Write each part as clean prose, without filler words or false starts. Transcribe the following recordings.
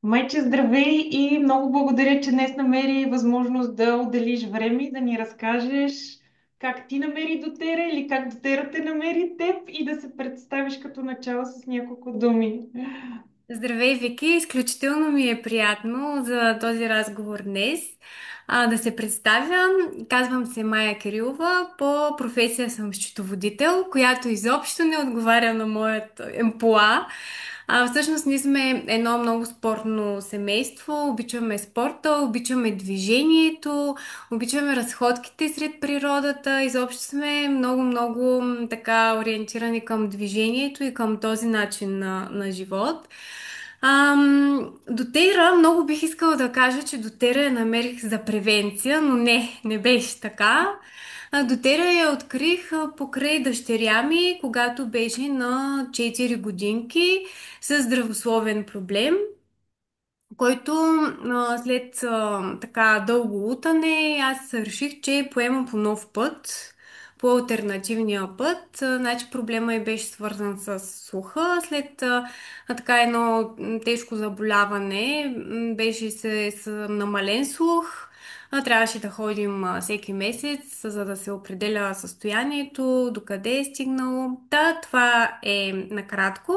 Майче, здравей и много благодаря, че днес намери възможност да отделиш време и да ни разкажеш как ти намери дотера или как дотера те намери теб и да се представиш като начало с няколко думи. Здравей, Вики! Изключително ми е приятно за този разговор днес. Да се представям, казвам се Майя Кирилова, по професия съм счетоводител, която изобщо не отговаря на моят емплоа. Всъщност ние сме едно много спортно семейство, обичаме спорта, обичаме движението, обичаме разходките сред природата, изобщо сме много така ориентирани към движението и към този начин на живот. Дотера много бих искала да кажа, че дотера я намерих за превенция, но не беше така. Дотера я открих покрай дъщеря ми, когато беше на 4 годинки с здравословен проблем, който след така дълго лутане аз реших, че поема по нов път, по алтернативния път. Значи проблема й беше свързан с слуха. След така едно тежко заболяване беше с намален слух. Трябваше да ходим всеки месец, за да се определя състоянието, докъде е стигнало. Да, това е накратко.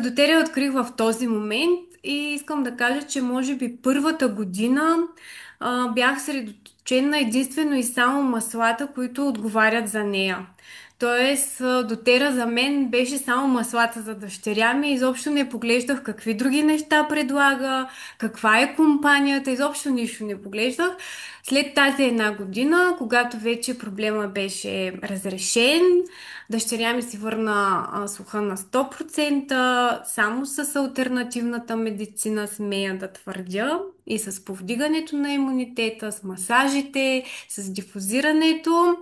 Дотеря открих в този момент и искам да кажа, че може би първата година бях средоточена единствено и само маслата, които отговарят за нея. Тоест, дотера за мен беше само маслата за дъщеря ми. Изобщо не поглеждах какви други неща предлага, каква е компанията, изобщо нищо не поглеждах. След тази една година, когато вече проблема беше разрешен, дъщеря ми си върна слуха на 100%, само с алтернативната медицина смея да твърдя и с повдигането на имунитета, с масажите, с дифузирането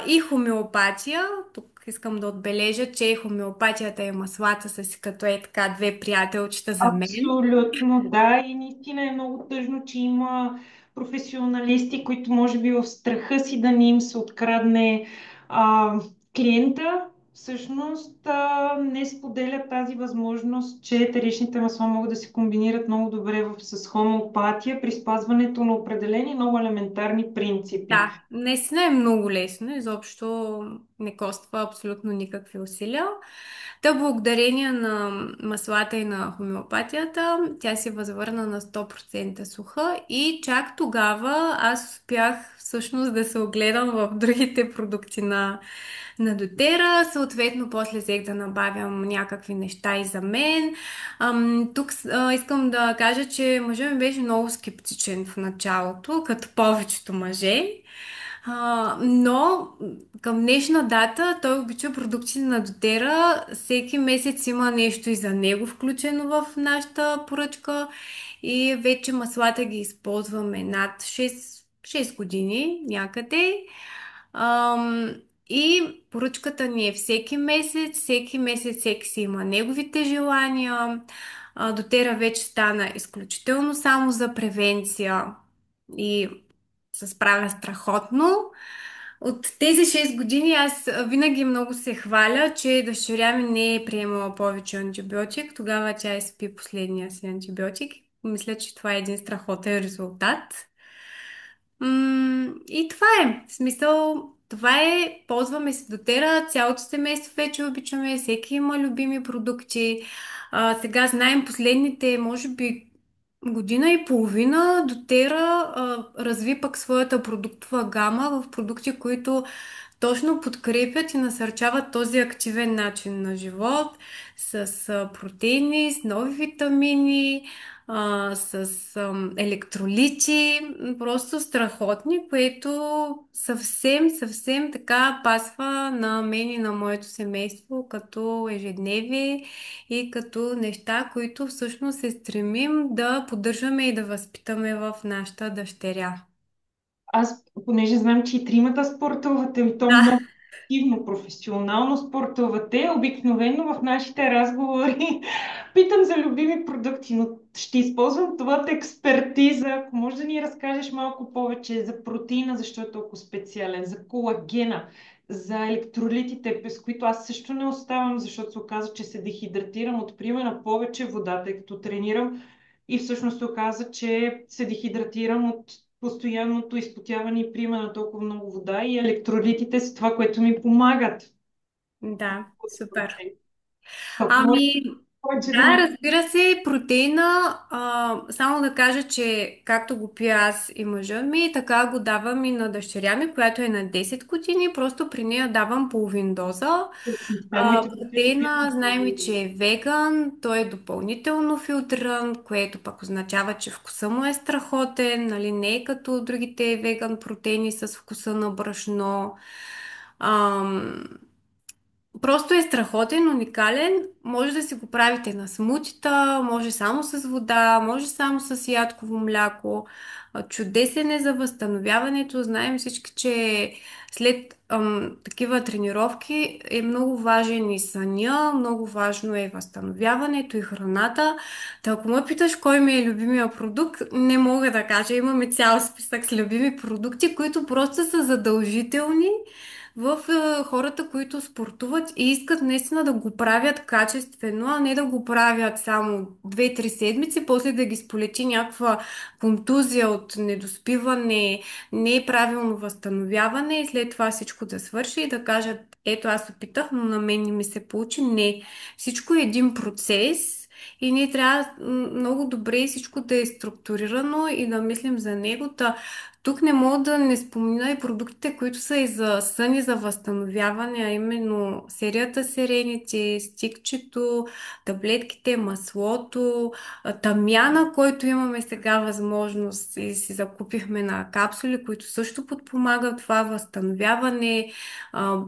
и хомеопатия. Тук искам да отбележа, че хомеопатията и маслата са си като е така две приятелчета за мен. Абсолютно, да. И наистина е много тъжно, че има професионалисти, които може би в страха си да не им се открадне а, клиента, всъщност не споделят тази възможност, че етеричните масла могат да се комбинират много добре с хомеопатия при спазването на определени много елементарни принципи. Да, наистина е много лесно, изобщо не коства абсолютно никакви усилия. Та благодарение на маслата и на хомеопатията, тя се възвърна на 100% суха и чак тогава аз успях всъщност да се огледам в другите продукти на дотера. Съответно, после взех да набавям някакви неща и за мен. Тук искам да кажа, че мъжът ми беше много скептичен в началото, като повечето мъже. Но към днешна дата той обича продукти на дотера. Всеки месец има нещо и за него включено в нашата поръчка. И вече маслата ги използваме над 6 години някъде. Ам, и поръчката ни е всеки месец всеки си има неговите желания. Дотера вече стана изключително само за превенция и се справя страхотно. От тези 6 години аз винаги много се хваля, че дъщеря ми не е приемала повече антибиотик. Тогава тя изпи последния си антибиотик. Мисля, че това е един страхотен резултат. И това е. В смисъл, това е. Ползваме се дотера. Цялото семейство вече обичаме. Всеки има любими продукти. Сега знаем последните, може би, година и половина дотера разви пък своята продуктова гама в продукти, които точно подкрепят и насърчават този активен начин на живот с протеини, с нови витамини, с електролити, просто страхотни, което съвсем така пасва на мен и на моето семейство като ежедневие и като неща, които всъщност се стремим да поддържаме и да възпитаме в нашата дъщеря. Аз, понеже знам, че и тримата спортувате, и то Да. много активно, професионално спортувате, обикновено в нашите разговори питам за любими продукти, но ще използвам твоята експертиза. Ако можеш да ни разкажеш малко повече за протеина, защо е толкова специален, за колагена. за електролитите, без които аз също не оставам, защото се оказа, че се дехидратирам от приема на повече вода, тъй като тренирам. И всъщност се оказа, че се дехидратирам от постоянното изпотяване и приема на толкова много вода и електролитите са това, което ми помагат. Да, супер. Пък може Ами, повече да да, ми... разбира се, протеина, само да кажа, че както го пия аз и мъжа ми, така го давам и на дъщеря ми, която е на 10 години, просто при нея давам половин доза. Моите протеини Протеина, бяха знаем и, че половин. е веган, той е допълнително филтриран, което пък означава, че вкуса му е страхотен, нали, не е като другите веган протеини с вкуса на брашно. Ам, Просто е страхотен, уникален. Може да си го правите на смутита, може само с вода, може само с ядково мляко. Чудесен е за възстановяването. Знаем всички, че след такива тренировки е много важен и съня, много важно е възстановяването и храната. Та ако ме питаш кой ми е любимия продукт, не мога да кажа. Имаме цял списък с любими продукти, които просто са задължителни в хората, които спортуват и искат наистина да го правят качествено, а не да го правят само 2-3 седмици, после да ги сполети някаква контузия от недоспиване, неправилно възстановяване и след това всичко да свърши и да кажат, ето аз опитах, но на мен не ми се получи. Не. Всичко е един процес. И ние трябва много добре всичко да е структурирано и да мислим за него. Тук не мога да не спомена и продуктите, които са и за сън и за възстановяване, а именно серията Сирените, стикчето, таблетките, маслото, тамяна, който имаме сега възможност и си закупихме на капсули, които също подпомагат това възстановяване,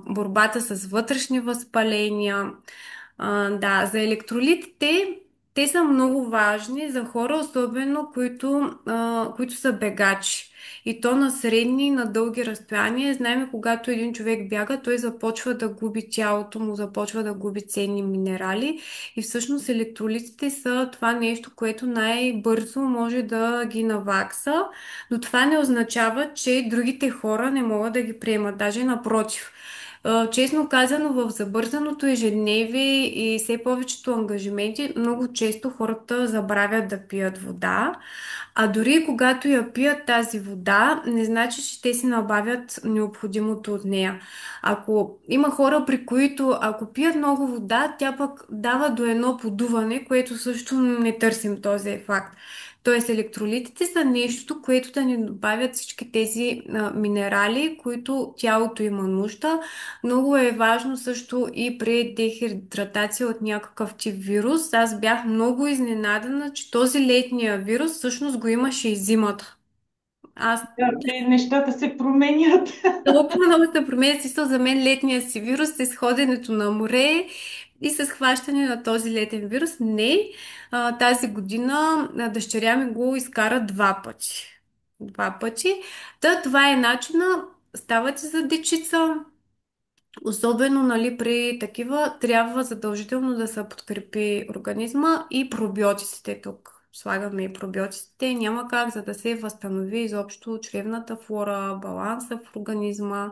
борбата с вътрешни възпаления. Да, за електролитите те са много важни за хора, особено които са бегачи. И то на средни и на дълги разстояния. Знаем, когато един човек бяга, той започва да губи тялото му, започва да губи ценни минерали. И всъщност електролитите са това нещо, което най-бързо може да ги навакса. Но това не означава, че другите хора не могат да ги приемат. Даже напротив. Честно казано, в забързаното ежедневие и все повечето ангажименти, много често хората забравят да пият вода. А дори когато я пият тази вода, не значи, че те си набавят необходимото от нея. Ако има хора, при които ако пият много вода, тя пък дава до едно подуване, което също не търсим този факт. Тоест електролитите са нещо, което да ни добавят всички тези минерали, които тялото има нужда. Много е важно също и при дехидратация от някакъв тип вирус. Аз бях много изненадана, че този летния вирус всъщност го имаше и зимата. Аз Да, те нещата се променят. толкова много се променя смисъл за мен летния си вирус с ходенето на море и с хващане на този летен вирус. Не, тази година дъщеря ми го изкара 2 пъти. 2 пъти. Това е начина. Ставате за дечица. Особено, нали, при такива трябва задължително да се подкрепи организма и пробиотиците тук. Слагаме и пробиотиците. Няма как, за да се възстанови изобщо чревната флора, баланса в организма.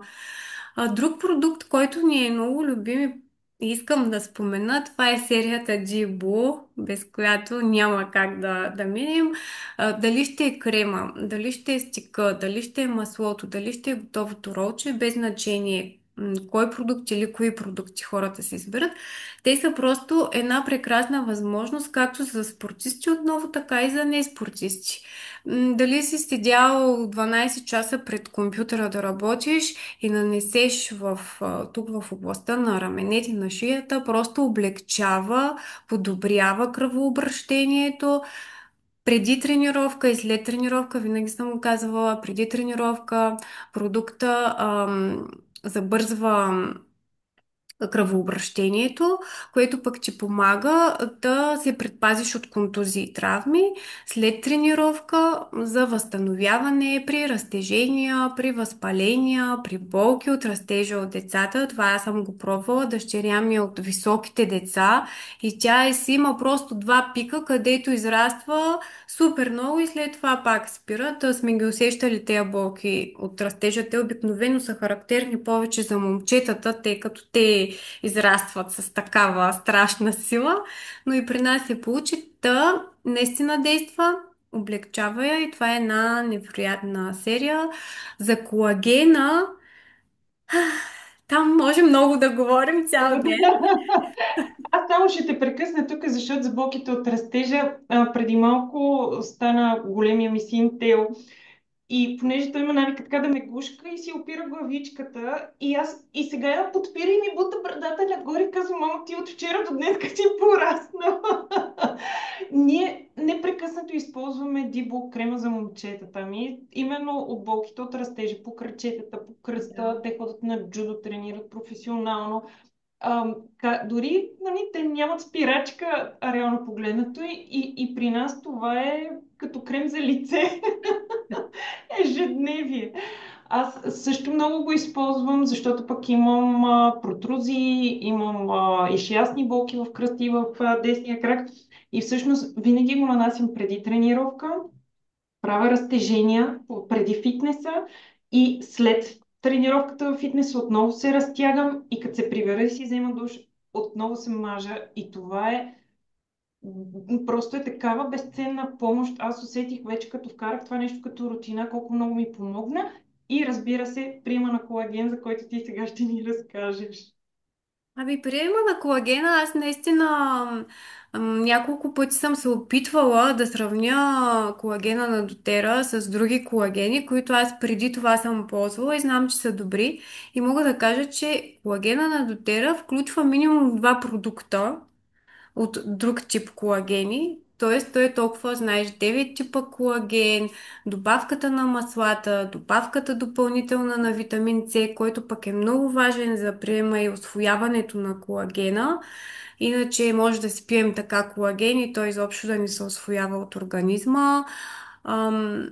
Друг продукт, който ни е много любим и искам да спомена, това е серията Jibu, без която няма как да минем. Дали ще е крема, дали ще е стика, дали ще е маслото, дали ще е готовото ролче, без значение кой продукт или кои продукти хората се изберат. Те са просто една прекрасна възможност, както за спортисти отново, така и за неспортисти. Дали си седял 12 часа пред компютъра да работиш и нанесеш тук в областта на раменете, на шията, просто облегчава, подобрява кръвообращението. Преди тренировка и след тренировка, винаги съм го казвала, преди тренировка продукта забързва кръвообращението, което пък ти помага да се предпазиш от контузии и травми след тренировка за възстановяване при разтежения, при възпаления, при болки от растежа от децата. Това аз съм го пробвала. Дъщеря ми е от високите деца и тя си има просто два пика, където израства супер много и след това пак спира. Та сме ги усещали тези болки от растежа. Те обикновено са характерни повече за момчетата, тъй като те израстват с такава страшна сила, но и при нас се получи. Та наистина действа, облегчава я и това е една невероятна серия. За колагена, там може много да говорим цял ден. Аз само ще те прекъсна тук, защото за болките от растежа преди малко стана големия ми син Тео. И понеже той има навика така да ме гушка и си опира главичката, и сега я подпира и ми бута брадата нагоре и казва: мамо, ти от вчера до днес си порасна. Ние непрекъснато използваме Дибо крема за момчетата ми, именно от болките от растежа по кръчетата, по кръста, те ходят на джудо, тренират професионално. Дори нали, те нямат спирачка, реално погледнато, и при нас това е като крем за лице. Ежедневие. Аз също много го използвам, защото пък имам протрузии, имам ишиасни болки в кръсти и в десния крак. И всъщност винаги го нанасям преди тренировка, правя разтежения преди фитнеса и след тренировката в фитнеса отново се разтягам и като се прибера и си взема душ, отново се мажа и това е просто е такава безценна помощ. Аз усетих вече като вкарах това нещо като рутина, колко много ми помогна и разбира се, приема на колаген, за който ти сега ще ни разкажеш. Ами, приема на колагена, аз наистина няколко пъти съм се опитвала да сравня колагена на дотера с други колагени, които аз преди това съм ползвала и знам, че са добри. И мога да кажа, че колагена на дотера включва минимум два продукта от друг тип колагени. Т.е. той е толкова, знаеш, 9 типа колаген, добавката на маслата, добавката допълнителна на витамин С, който пък е много важен за приема и освояването на колагена. Иначе може да си пием така колаген и той изобщо да не се освоява от организма. Ам,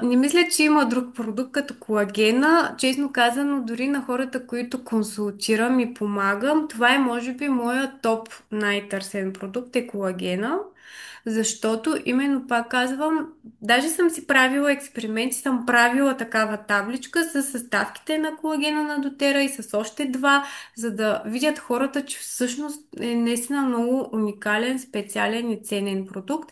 не мисля, че има друг продукт като колагена. Честно казано, дори на хората, които консултирам и помагам, това е може би моя топ най-търсен продукт е колагена. Защото именно пак казвам, даже съм си правила експерименти, съм правила такава табличка с съставките на колагена на дотера и с още два, за да видят хората, че всъщност е наистина много уникален, специален и ценен продукт.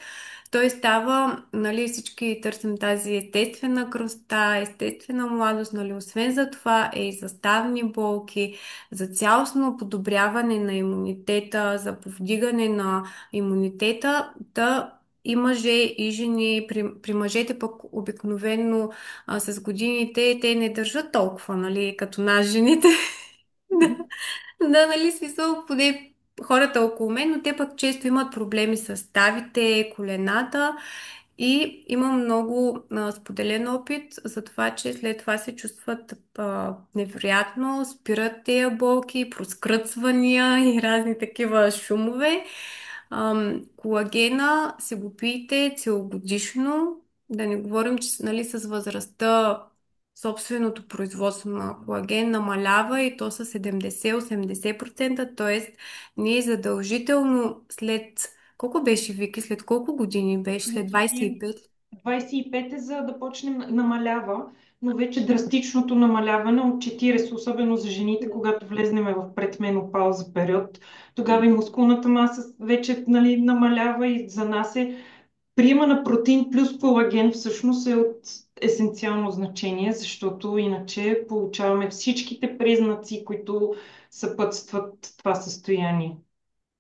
Той става, нали, всички търсим тази естествена кръста, естествена младост, нали, освен за това е и за ставни болки, за цялостно подобряване на имунитета, за повдигане на имунитета, да и мъже, и жени. При мъжете пък обикновено с годините те не държат толкова, нали, като нас жените. Да, нали, смисъл, поне хората около мен, но те пък често имат проблеми с ставите, колената и имам много споделен опит за това, че след това се чувстват невероятно, спират тези болки, проскръцвания и разни такива шумове. Колагена се го пиете целогодишно, да не говорим, че нали, с възрастта собственото производство на колаген намалява и то с 70-80%, т.е. ние задължително след... Колко беше, Вики? След колко години беше? След 25? 25 е за да почне намалява, но вече драстичното намаляване от 40, особено за жените, когато влезнем в предменопауза период, тогава и мускулната маса вече нали, намалява и за нас е приема на протеин плюс колаген всъщност е от есенциално значение, защото иначе получаваме всичките признаци, които съпътстват това състояние.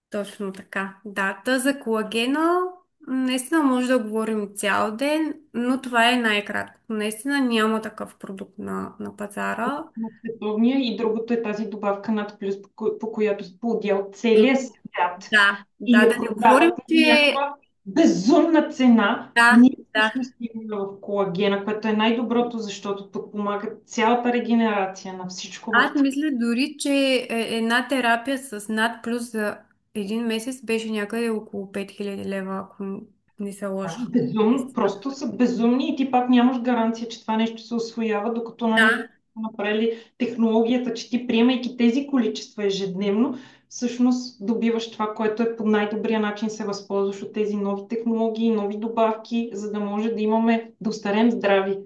Точно така. Дата за колагена, наистина може да говорим цял ден, но това е най-кратко. Наистина няма такъв продукт на пазара. На световния и другото е тази добавка над плюс, по която се поудял целия свят Да, и да, я да не говорим, продават че някаква. безумна цена, Да, ние да. всъщност имаме в колагена, което е най-доброто, защото подпомага цялата регенерация на всичко в Аз тялото. мисля дори, че една терапия с над плюс за един месец беше някъде около 5000 лева, ако не се лъжа. Безумно, просто са безумни и ти пак нямаш гаранция, че това нещо се освоява, докато нали, Да, не са направили технологията, че ти приемайки тези количества ежедневно, всъщност добиваш това, което е по най-добрия начин се възползваш от тези нови технологии, нови добавки, за да може да имаме, да остарем здрави.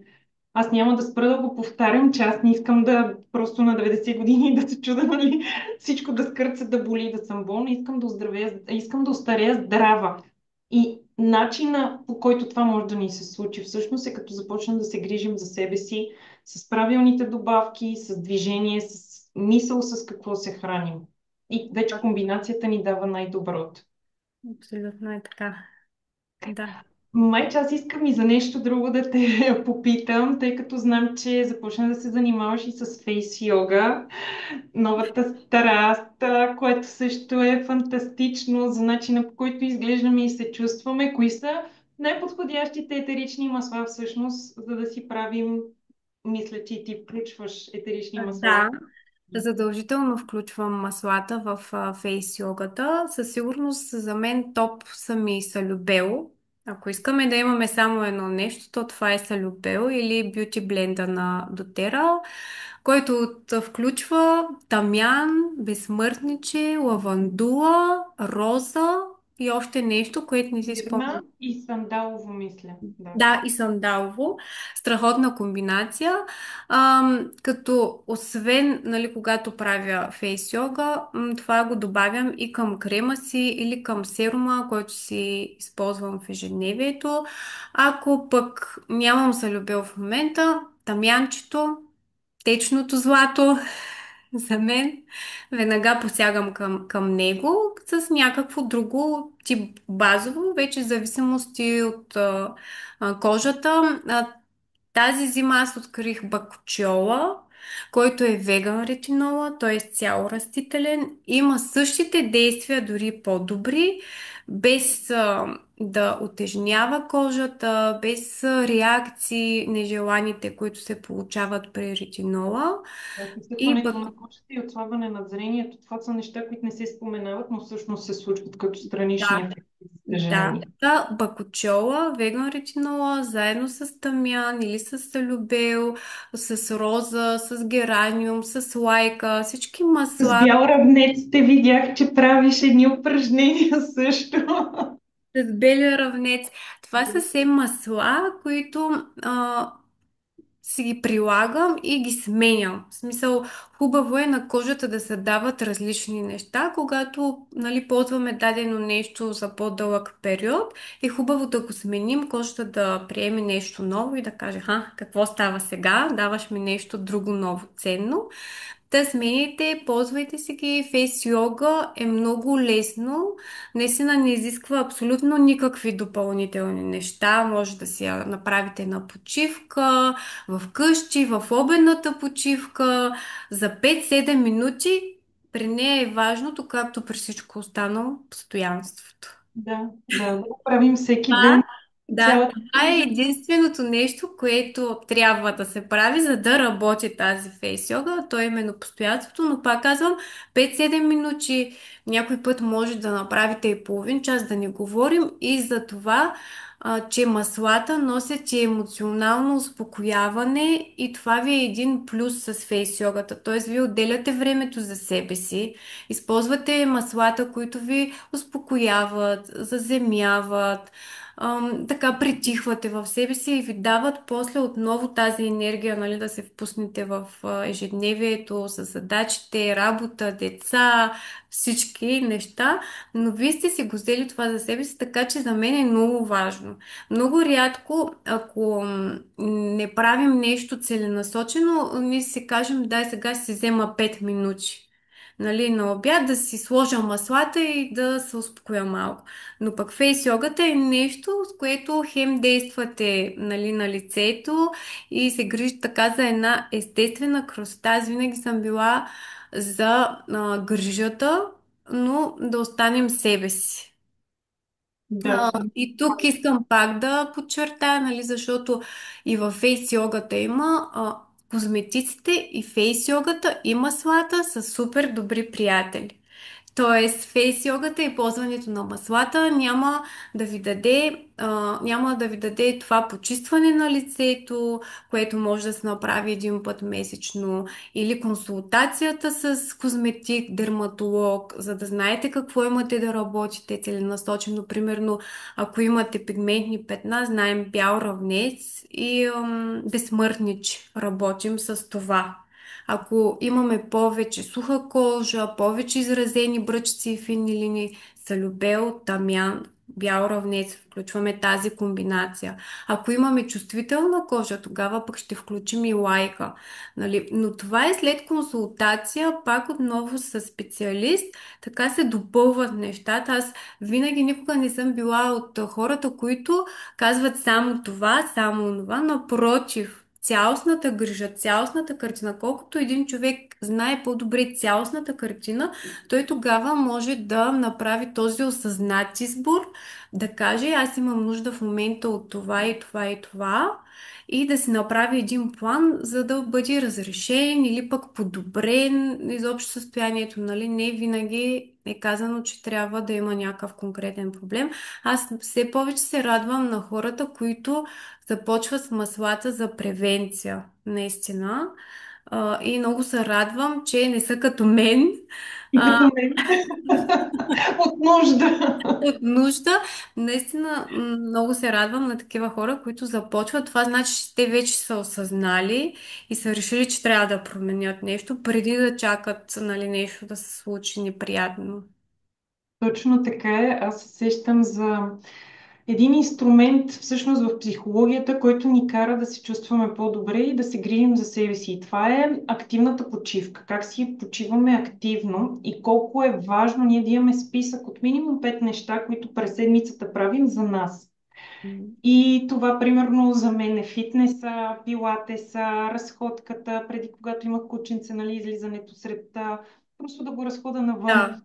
Аз няма да спра да го повтарям, че аз не искам да просто на 90 години да се чуда, нали, всичко да скърца, да боли, да съм болна. Искам да оздравея, искам да остарея здрава. И начина по който това може да ни се случи всъщност е като започнем да се грижим за себе си с правилните добавки, с движение, с мисъл, с какво се храним. И вече комбинацията ни дава най-доброто. абсолютно е така. Да. Май, че аз искам и за нещо друго да те попитам, тъй като знам, че започна да се занимаваш и с фейс йога, новата страст, което също е фантастично за начина по който изглеждаме и се чувстваме. Кои са най-подходящите етерични масла всъщност, за да си правим, мисля, че и ти включваш етерични масла. Да, задължително включвам маслата в фейс йогата. Със сигурност за мен топ са ми салюбел. Ако искаме да имаме само едно нещо, то това е салюбел или бюти бленда на дотера, който включва тамян, безсмъртниче, лавандула, роза и още нещо, което не си спомням. Мирна и сандалово, мисля. Да. Да, и сандалово. Страхотна комбинация. Като освен, нали, когато правя фейс йога, това го добавям и към крема си или към серума, който си използвам в ежедневието. Ако пък нямам салюбел в момента, тамянчето, течното злато за мен, веднага посягам към него с някакво друго тип базово, вече в зависимости от кожата. Тази зима аз открих бакучола, който е веган ретинола, той е цяло растителен. Има същите действия, дори по-добри, без да отежнява кожата, без реакции, нежеланите, които се получават при ретинола. И Изсъхването на кожата и отслабване на зрението, това са неща, които не се споменават, но всъщност се случват като странични да, ефекти, за да, съжаление. бакучола, веган ретинола, заедно с тамян или с салюбел, с роза, с гераниум, с лайка, всички С масла, бял равнец те видях, че правиш едни упражнения също. с белия равнец. Това са все масла, които си ги прилагам и ги сменям. В смисъл, хубаво е на кожата да се дават различни неща, когато, нали, ползваме дадено нещо за по-дълъг период. Е хубаво да го сменим, кожата да приеме нещо ново и да каже, какво става сега? Даваш ми нещо друго ново, ценно. Да смените, ползвайте си ги. Фейс йога е много лесно. Наистина не изисква абсолютно никакви допълнителни неща. Може да си я направите на почивка, в къщи, в обедната почивка, за 5-7 минути. При нея е важното, както при всичко останало, постоянството. Да го правим всеки Това, ден, да, цялата това е жизнен. единственото нещо, което трябва да се прави, за да работи тази фейс йога. То е именно постоянството, но пак казвам, 5-7 минути, някой път може да направите и половин час, да не говорим и за това, че маслата носят и емоционално успокояване и това ви е един плюс с фейс йогата. Т.е. вие отделяте времето за себе си, използвате маслата, които ви успокояват, заземяват, така притихвате в себе си и ви дават после отново тази енергия, нали, да се впуснете в ежедневието с задачите, работа, деца, всички неща, но вие сте си го взели това за себе си, така че за мен е много важно. Много рядко, ако не правим нещо целенасочено, ние си кажем, дай сега ще си взема 5 минути. Нали, на обяд да си сложа маслата и да се успокоя малко. Но пък фейс йогата е нещо, с което хем действате, нали, на лицето и се грижи така за една естествена красота. Аз винаги съм била за грижата, но да останем себе си. Да. И тук искам пак да подчертая, нали, защото и във фейс йогата има козметиците и фейс йогата и маслата са супер добри приятели. Тоест, фейс йогата и ползването на маслата няма да ви даде това почистване на лицето, което може да се направи един път месечно, или консултацията с козметик, дерматолог, за да знаете какво имате да работите целенасочено. Примерно, ако имате пигментни петна, знаем бял равнец и безсмъртнич. Работим с това. Ако имаме повече суха кожа, повече изразени бръчци и фини линии, салюбел, тамян, бял равнец, включваме тази комбинация. Ако имаме чувствителна кожа, тогава пък ще включим и лайка. Нали? Но това е след консултация, пак отново с специалист, така се допълват нещата. Аз винаги никога не съм била от хората, които казват само това, само това. Напротив, цялостната грижа, цялостната картина. Колкото един човек знае по-добре цялостната картина, той тогава може да направи този осъзнат избор, да каже, аз имам нужда в момента от това и това и това, и да си направи един план, за да бъде разрешен или пък подобрен изобщо състоянието. Нали? Не винаги е казано, че трябва да има някакъв конкретен проблем. Аз все повече се радвам на хората, които започват с маслата за превенция, наистина. И много се радвам, че не са като мен. И като мен. От нужда. От нужда. Наистина много се радвам на такива хора, които започват. Това значи, че те вече са осъзнали и са решили, че трябва да променят нещо, преди да чакат, нали, нещо да се случи неприятно. Точно така е. Аз се сещам за един инструмент всъщност в психологията, който ни кара да се чувстваме по-добре и да се грижим за себе си. И това е активната почивка. Как си почиваме активно и колко е важно ние да имаме списък от минимум 5 неща, които през седмицата правим за нас. М. И това, примерно, за мен е фитнеса, пилатеса, разходката, преди когато има кученце, нали, излизането сред просто да го разхода навън, Да.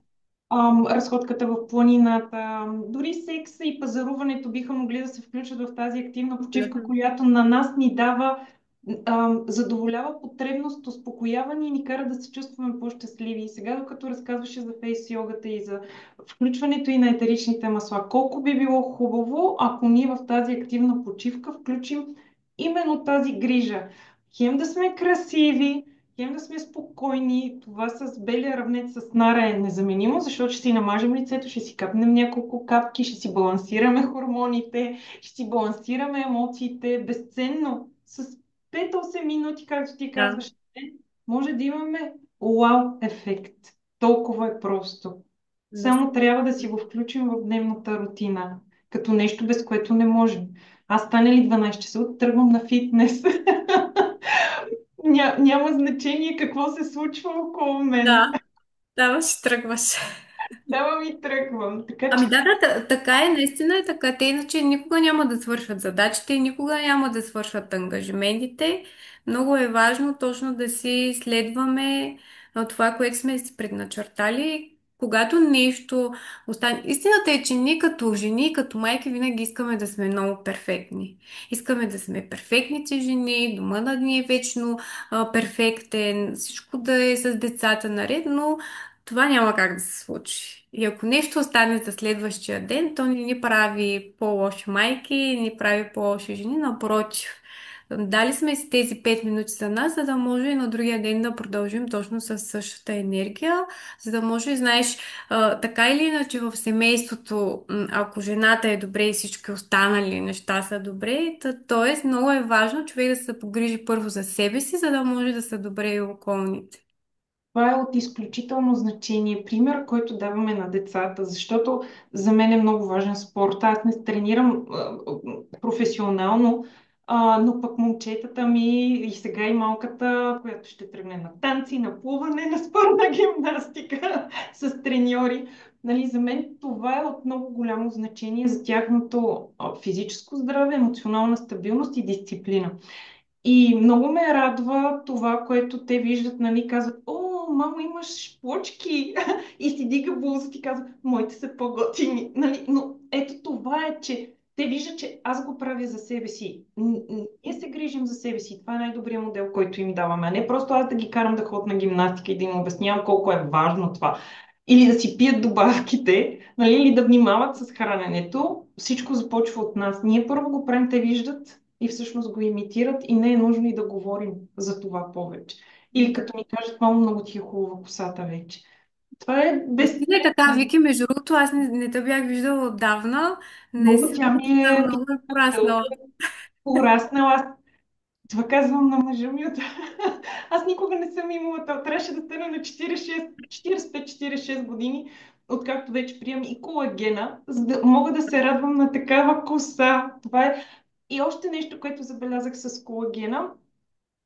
разходката в планината, дори секса и пазаруването биха могли да се включат в тази активна почивка, Абсолютно. която на нас ни дава, задоволява потребност, успокоява ни и ни кара да се чувстваме по-щастливи. И сега, докато разказваше за фейс йогата и за включването и на етеричните масла, колко би било хубаво, ако ние в тази активна почивка включим именно тази грижа. Хем да сме красиви, хем да сме спокойни. Това с белия равнец с нара е незаменимо, защото ще си намажем лицето, ще си капнем няколко капки, ще си балансираме хормоните, ще си балансираме емоциите. Безценно. С 5-8 минути, както ти Да. казваш, може да имаме вау ефект. Толкова е просто. Само трябва да си го включим в дневната рутина, като нещо, без което не можем. Аз стане ли 12 часа, тръгвам на фитнес. Няма значение какво се случва около мен. Да, да, ще тръгваш. Давам и тръгвам. Така че Ами да, така е, наистина е така. Те иначе никога няма да свършват задачите и никога няма да свършват ангажиментите. Много е важно точно да си следваме това, което сме си предначертали. Когато нещо остане... Истината е, че ние като жени, като майки винаги искаме да сме много перфектни. Искаме да сме перфектните жени, дома да ни е вечно перфектен, всичко да е с децата наред, но това няма как да се случи. И ако нещо остане за следващия ден, то не ни прави по-лоши майки, не ни прави по-лоши жени, напротив. Дали сме си тези 5 минути за нас, за да може и на другия ден да продължим точно с същата енергия, за да може, знаеш, така или иначе в семейството, ако жената е добре и всички останали неща са добре, т.е. много е важно човек да се погрижи първо за себе си, за да може да са добре и околните. това е от изключително значение. Пример, който даваме на децата, защото за мен е много важен спорт. Аз не тренирам професионално, но пък момчетата ми и сега и малката, която ще тръгне на танци, на плуване, на спортна гимнастика с треньори. Нали, за мен това е от много голямо значение за тяхното физическо здраве, емоционална стабилност и дисциплина. И много ме радва това, което те виждат, нали, казват, о, мамо, имаш плочки и си дига булзът и казва, моите са по-готини, нали, но ето това е, че те виждат, че аз го правя за себе си. Ние се грижим за себе си. Това е най-добрият модел, който им даваме. А не просто аз да ги карам да ходят на гимнастика и да им обяснявам колко е важно това. Или да си пият добавките, нали, или да внимават с храненето. Всичко започва от нас. Ние първо го правим, те виждат и всъщност го имитират и не е нужно и да говорим за това повече. Или Да. като ми кажат, много, много ти е хубава косата вече. Това е Наистина е така, безценно. Вики, между другото, аз не те бях виждала отдавна. Много Наистина тя много е дълго пораснала. е пораснала. Аз това казвам на мъжа ми. Аз никога не съм имала това. Трябваше да стана на 46, 45-46 години, откакто вече приемам и колагена, за да мога да се радвам на такава коса. Това е. И още нещо, което забелязах с колагена.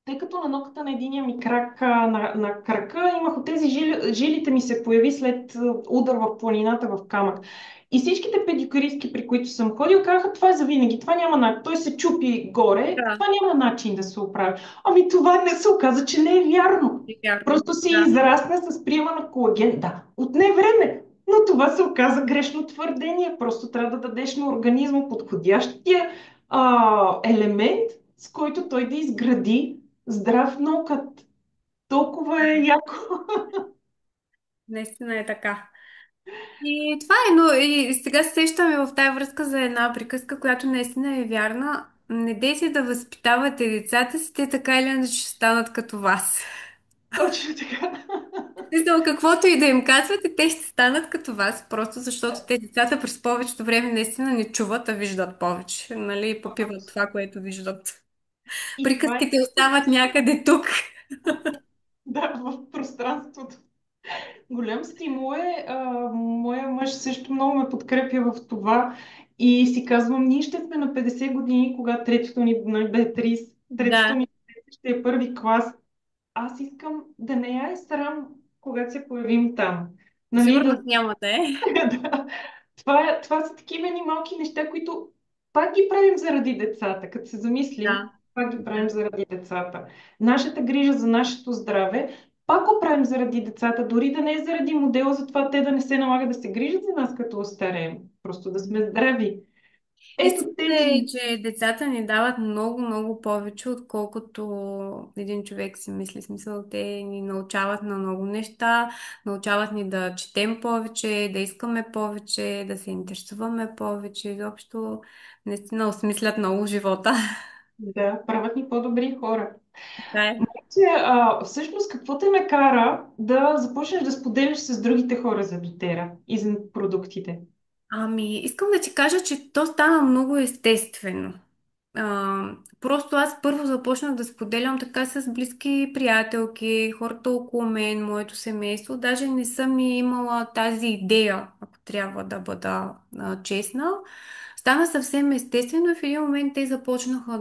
Тъй като на ноката на единия ми крак, на крака, имах от тези жилите ми се появи след удар в планината в камък. И всичките педикюристки, при които съм ходил, казаха, това е за винаги, това няма начин. Той се чупи горе, Да, това няма начин да се оправи. Ами това не се оказа, че не е вярно. е вярно. Просто си Да. израсна с приема на колаген. Да, отне време. Но това се оказа грешно твърдение. Просто трябва да дадеш на организма подходящия елемент, с който той да изгради здрав нокът. Толкова е яко. Наистина е така. И това е, но и сега се сещаме в тази връзка за една приказка, която наистина е вярна. Не дейте да възпитавате децата си, те така или иначе ще станат като вас. Точно така. Мисля, каквото и да им казвате, те ще станат като вас, просто защото те децата през повечето време наистина не чуват, а виждат повече. Нали, попиват това, което виждат. И това е Приказките остават някъде тук. да, в пространството. Голям стимул е. Моя мъж също много ме подкрепя в това. И си казвам, ние ще сме на 50 години, когато третото ни бе 30, третото Да, ни ще е първи клас. Аз искам да не я е срам, когато се появим там. Нали, сигурно да, няма да е. да. Това са такива ни малки неща, които пак ги правим заради децата. Като се замислим, Да. пак ги правим Да. заради децата. Нашата грижа за нашето здраве, пак го правим заради децата, дори да не е заради модела, затова те да не се налага да се грижат за нас като остареем. Просто да сме здрави. Ето Истината тези. е, че децата ни дават много, много повече, отколкото един човек си мисли. Смисъл, те ни научават на много неща, научават ни да четем повече, да искаме повече, да се интересуваме повече. Изобщо, наистина осмислят много живота. Да, правят ни по-добри хора. Така е. Всъщност, какво те ме кара да започнеш да споделяш с другите хора за дотера и за продуктите? Ами, искам да ти кажа, че то стана много естествено. А, просто аз първо започнах да споделям така с близки приятелки, хората около мен, моето семейство. Даже не съм и имала тази идея, ако трябва да бъда честна. Стана съвсем естествено и в един момент те започнаха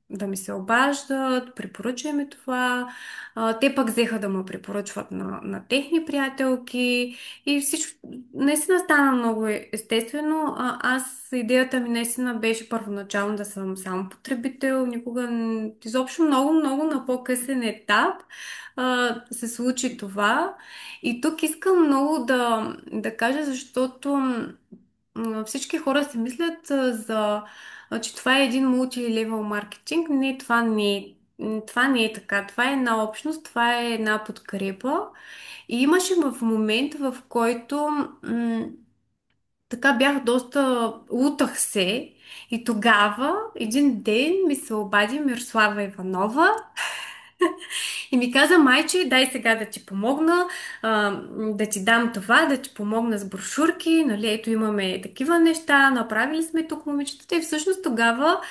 да ми се обаждат, препоръчай ми това. Те пък взеха да ме препоръчват на техни приятелки и всичко наистина стана много естествено. Аз идеята ми наистина беше първоначално да съм само потребител, никога изобщо много, много на по-късен етап се случи това. И тук искам много да кажа, защото всички хора си мислят че това е един мултилевел маркетинг. Не, това не е така. Това е една общност, това е една подкрепа. И имаше в момент, в който така бях доста, лутах се и тогава един ден ми се обади Мирослава Иванова и ми каза, майче, дай сега да ти помогна, да ти дам това, да ти помогна с брошурки, нали, ето имаме такива неща, направили сме тук момичетата и всъщност тогава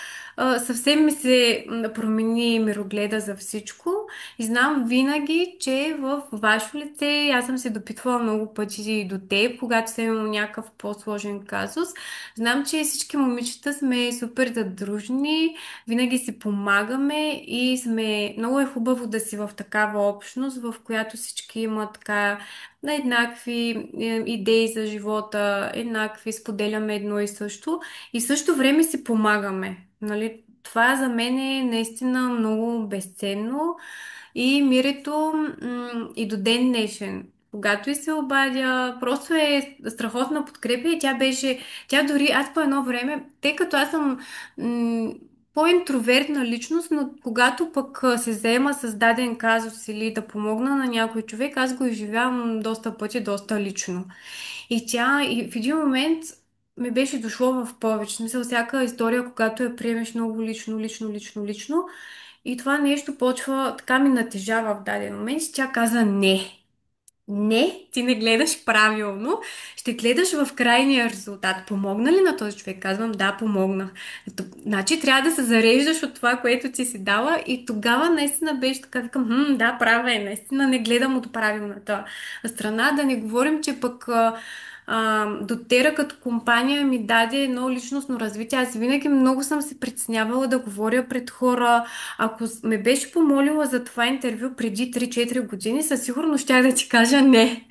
съвсем ми се промени мирогледа за всичко и знам винаги, че в ваше лице, аз съм се допитвала много пъти до теб, когато съм имала някакъв по-сложен казус, знам, че всички момичета сме супер задружни, винаги си помагаме и сме... Много е хубаво да си в такава общност, в която всички имат така на еднакви идеи за живота, еднакви, споделяме едно и също. И в същото време си помагаме. Нали? Това за мен е наистина много безценно. И мирето и до ден днешен, когато и се обадя, просто е страхотна подкрепа и тя дори, аз по едно време, тъй като аз съм м, по-интровертна личност, но когато пък се заема с даден казус или да помогна на някой човек, аз го изживявам доста пъти, доста лично. И тя и в един момент ми беше дошло в повече. В смисъл, всяка история, когато я приемеш много лично, лично, лично, лично, и това нещо почва, така ми натежава в даден момент, и тя каза не. Не, ти не гледаш правилно, ще гледаш в крайния резултат. Помогна ли на този човек? Казвам, да, помогнах. Значи трябва да се зареждаш от това, което ти си дала и тогава наистина беше така, викам, да, права е, наистина не гледам от правилната страна. Да не говорим, че пък Дотера като компания ми даде едно личностно развитие. Аз винаги много съм се притеснявала да говоря пред хора. Ако ме беше помолила за това интервю преди 3-4 години, със сигурност щях да ти кажа не.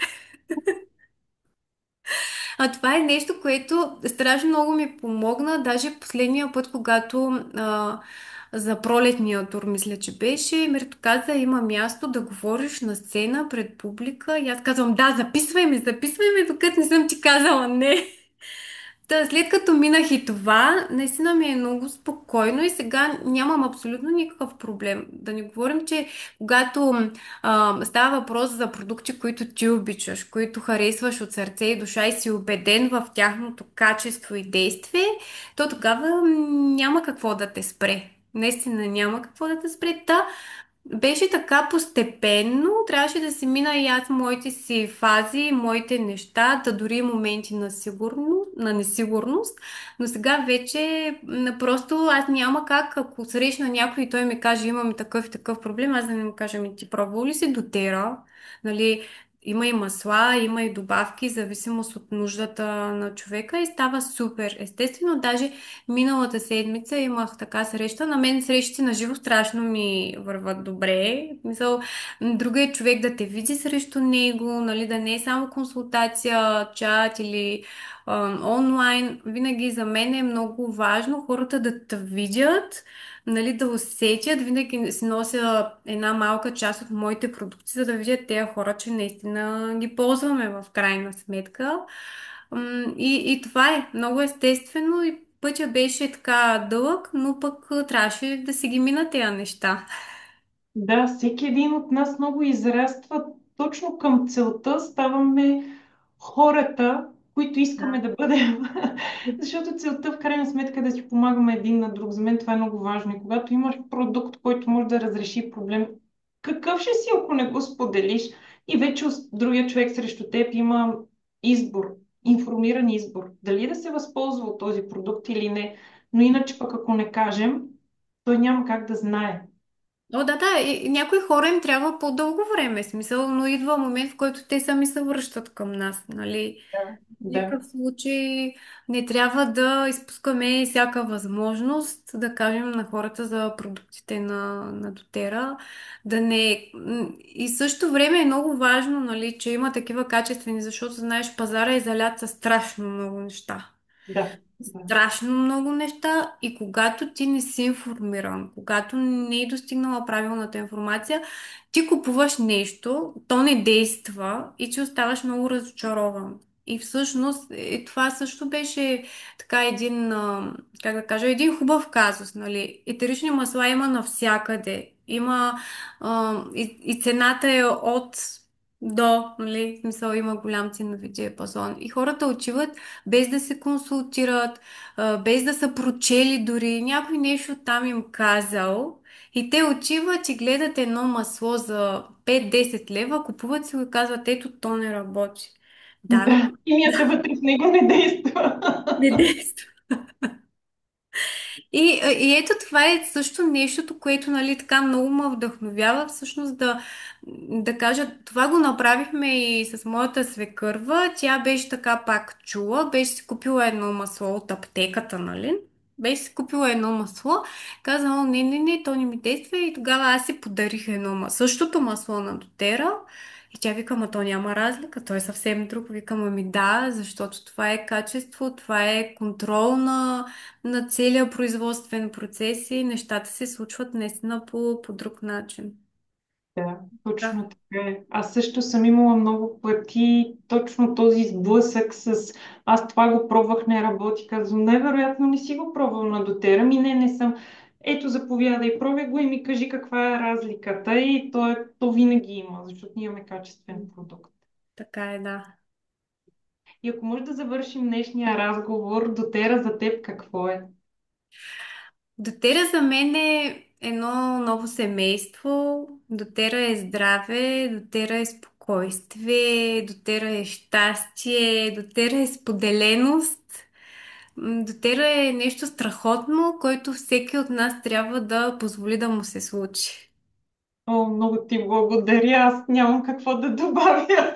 А това е нещо, което страшно много ми помогна. Даже последния път, когато за пролетния тур, мисля, че беше, Мирто каза, има място да говориш на сцена пред публика. И аз казвам, да, записвай ме, докато не съм ти казала не. Та, след като минах и това, наистина ми е много спокойно и сега нямам абсолютно никакъв проблем. Да не говорим, че когато става въпрос за продукти, които ти обичаш, които харесваш от сърце и душа и си убеден в тяхното качество и действие, то тогава няма какво да те спре. Наистина няма какво да те спре. Беше така постепенно, трябваше да си мина и аз моите си фази, моите неща, да дори моменти на сигурност, на несигурност, но сега вече просто аз няма как, ако срещна някой и той ми каже, имам такъв и такъв проблем, аз да не му кажа, ми ти пробвал ли си дотера, нали, има и масла, има и добавки, в зависимост от нуждата на човека и става супер. Естествено, даже миналата седмица имах така среща. На мен срещите на живо страшно ми върват добре. Мисъл, другият човек да те види срещу него, нали, да не е само консултация, чат или онлайн. Винаги за мен е много важно хората да те видят, нали, да усетят. Винаги си нося една малка част от моите продукти, за да видят тези хора, че наистина ги ползваме в крайна сметка. И това е много естествено и пътя беше така дълъг, но пък трябваше да си ги мина тези неща. Да, всеки един от нас много израства точно към целта. Ставаме хората, които искаме Да. да бъдем. Защото целта в крайна сметка е да си помагаме един на друг. За мен това е много важно. И когато имаш продукт, който може да разреши проблем, какъв ще си, ако не го споделиш? И вече другия човек срещу теб има избор, информиран избор. Дали да се възползва от този продукт или не. Но иначе пък ако не кажем, той няма как да знае. О, да, да, и някои хора им трябва по-дълго време, смисъл, но идва момент, в който те сами се връщат към нас, нали? Да. В Да. никакъв случай не трябва да изпускаме всяка възможност да кажем на хората за продуктите на Дотера, да не... И също време е много важно, нали, че има такива качествени, защото знаеш, пазара е залят със страшно много неща. Да, да, Страшно много неща и когато ти не си информиран, когато не е достигнала правилната информация, ти купуваш нещо, то не действа и ти оставаш много разочарован. И всъщност това също беше така един, как да кажа, един хубав казус, нали? Етерични масла има навсякъде. Има и цената е от до, нали? В смисъл има голям ценови диапазон. И хората отиват без да се консултират, без да са прочели дори, някой нещо там им казал и те отиват и гледат едно масло за 5-10 лева, купуват си го и казват, ето то не работи. Да, бе, да. Химията вътре в него не действа. не действа. И ето това е също нещото, което нали, така много ме вдъхновява всъщност да кажа, това го направихме и с моята свекърва. Тя беше така пак чула, беше си купила едно масло от аптеката, нали? Беше си купила едно масло, казала, не, не, не, то не ми действа и тогава аз си подарих едно масло. Същото масло на Дотера и тя вика, ма то няма разлика, то е съвсем друг. Викам, ами да, защото това е качество, това е контрол на целия производствен процес и нещата се случват наистина по друг начин. Да, Да, точно така е. Аз също съм имала много пъти точно този сблъсък с аз това го пробвах, не работи. Казвам, най-вероятно не си го пробвал на дотера. Ми не съм. Ето, заповядай, пробвай го и ми кажи каква е разликата. И то винаги има, защото ние имаме качествен продукт. така е, да. И ако може да завършим днешния разговор, дотера за теб какво е? Дотера за мен е едно ново семейство. Дотера е здраве, дотера е спокойствие, дотера е щастие, дотера е споделеност. Дотера е нещо страхотно, което всеки от нас трябва да позволи да му се случи. О, много ти благодаря. Аз нямам какво да добавя.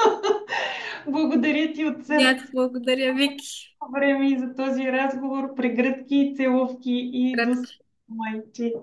Благодаря ти от И аз сърце. благодаря, Вики. Време и за този разговор. Прегръдки, целувки и до скоро, Кратки. майче.